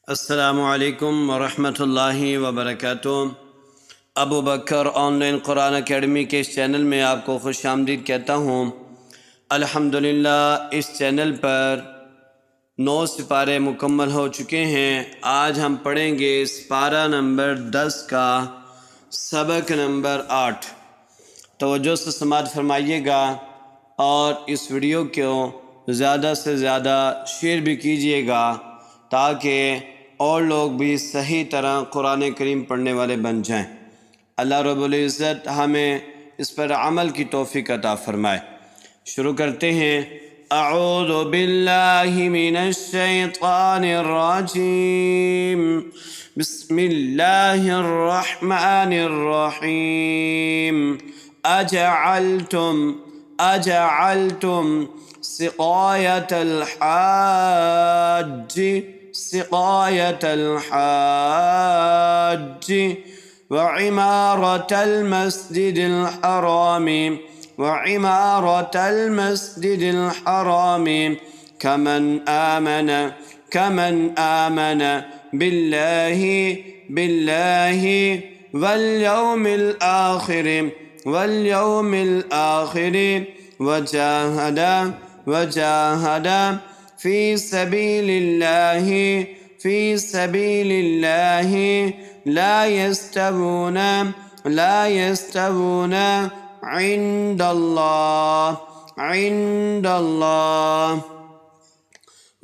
अस्सलामुअलैकुम वरहमतुल्लाहि वबरकातुहू। अबू बकर ऑनलाइन कुरान अकेडमी के इस चैनल में आपको खुश आमदीद कहता हूँ। अल्हम्दुलिल्लाह इस चैनल पर 9 सिपारे मुकम्मल हो चुके हैं। आज हम पढ़ेंगे सिपारा नंबर 10 का सबक नंबर 8। तवज्जो से समाअत फरमाइएगा और इस वीडियो को ज़्यादा से ज़्यादा शेयर भी कीजिएगा ताकि और लोग भी सही तरह कुरान करीम पढ़ने वाले बन जाएं। अल्लाह रब्बुल इज़्ज़त हमें इस पर अमल की तौफ़ीक़ अता फ़रमाए। शुरू करते हैं। अऊज़ु बिल्लाहि मिनश शैतानिर रजीम। बिस्मिल्लाहिर रहमानिर रहीम। अजअलतुम सिक़ायतल हाज्ज वइमारतल मस्जिदिल हराम कमन आमन बिल्लाहि वल यौमिल आखिर वजाहद फी सबीलिल्लाहि ला यस्तवूना इंदल्लाह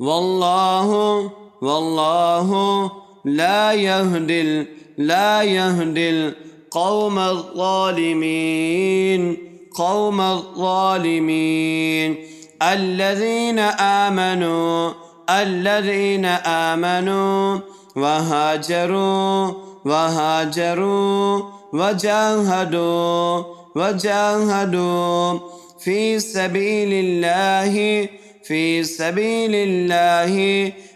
वल्लाहु ला यहदिल कौमल ज़ालिमीन। الذين آمنوا وهاجروا وجاهدوا في سبيل الله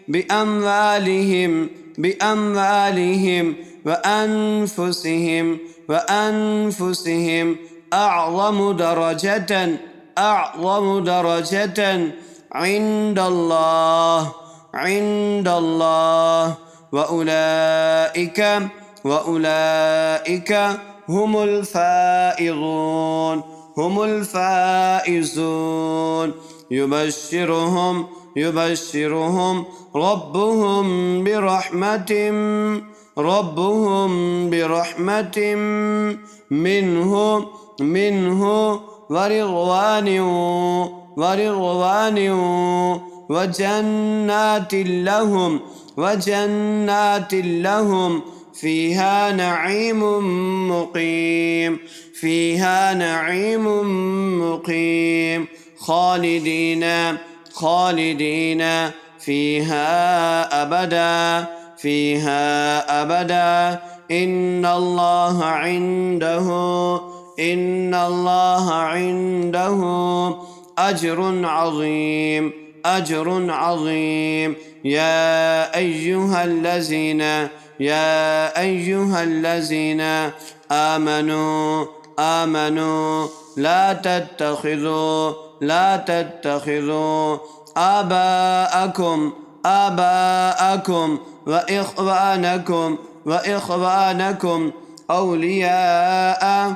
بأموالهم وأنفسهم أعظم درجة عند الله وأولئك هم الفائزون يبشرهم ربهم برحمة منه ورضوان وجنات لهم فيها نعيم مقيم خالدين فيها أبدا إن الله عنده أجر عظيم يا أيها الذين آمنوا لا تتخذوا آباءكم وإخوانكم أولياء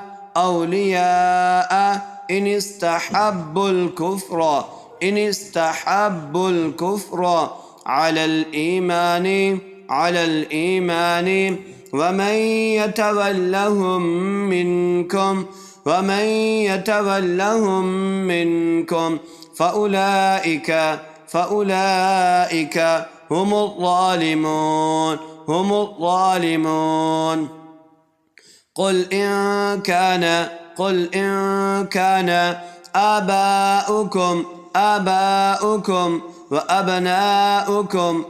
إن استحبوا الكفر على الإيمان ومن يتولهم منكم فأولئك هم الظالمون. قل إن كان آباؤكم وأبناؤكم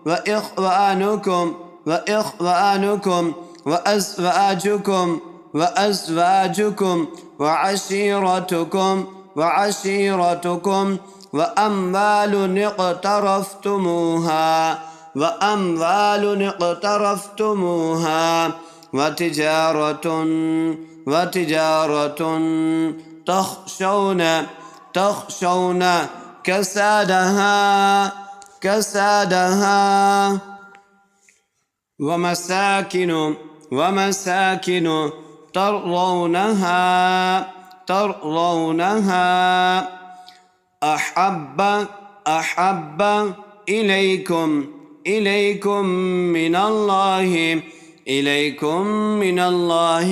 وإخوانكم وأزواجكم وعشيرتكم وأموال اقترفتموها وتجارة تخشون كسادها كسادها ومساكن ترضونها أحب إليكم من الله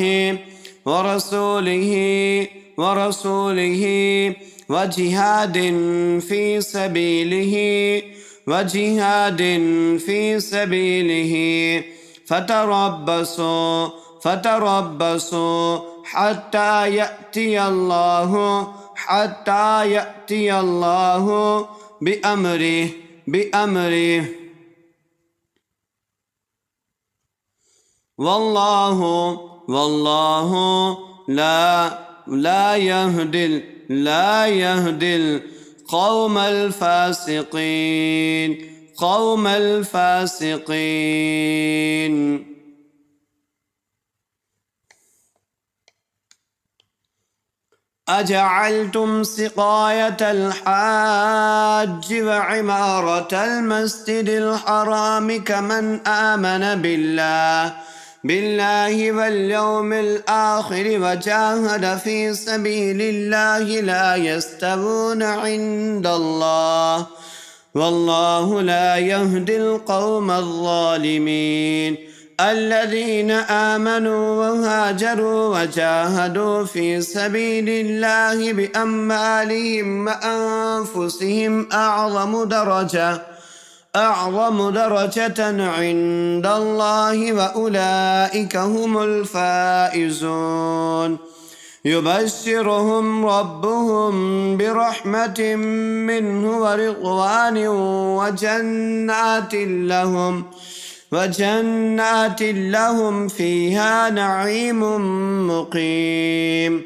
ورسوله وجهاد في سبيله فتربصوا حتى يأتي الله بأمره والله لا يهدي القوم الفاسقين. أجعلتم سقاية الحاج وعمارة المسجد الحرام كمن آمن بالله واليوم الآخر وجاهد في سبيل الله لا يستوون عند الله والله لا يهدي القوم الظالمين. الذين آمنوا وهاجروا وجاهدوا في سبيل الله بأموالهم وأنفسهم أعظم درجة عند الله وأولئك هم الفائزون. يبشرهم ربهم برحمة منه ورضوان وجنات لهم فيها نعيم مقيم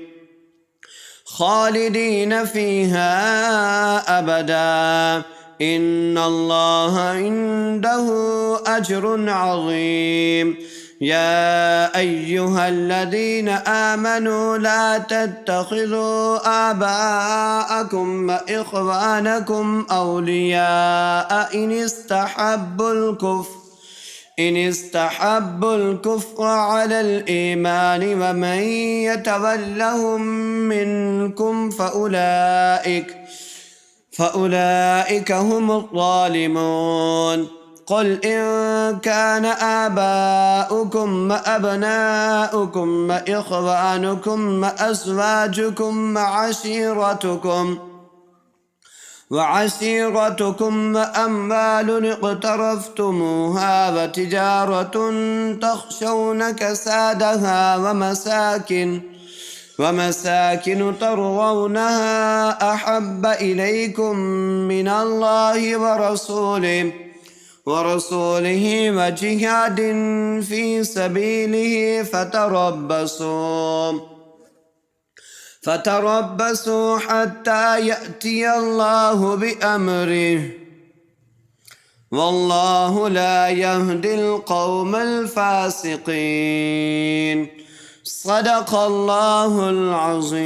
خالدين فيها أبدا إن الله عنده أجر عظيم. يا أيها الذين آمنوا لا تتخذوا آباءكم وإخوانكم أولياء إن استحبوا الكفر على الإيمان ومن يتولهم منكم فأولئك هم الظالمون. قل إن كان آباؤكم وأبناؤكم وإخوانكم وأزواجكم وعشيرتكم وأموال اقترفتموها وتجارة تخشون كسادها ومساكن ترضونها أحب إليكم من الله ورسوله وجهاد في سبيله فتربصوا حتى يأتي الله بأمره والله لا يهدي القوم الفاسقين. صدق الله العظيم.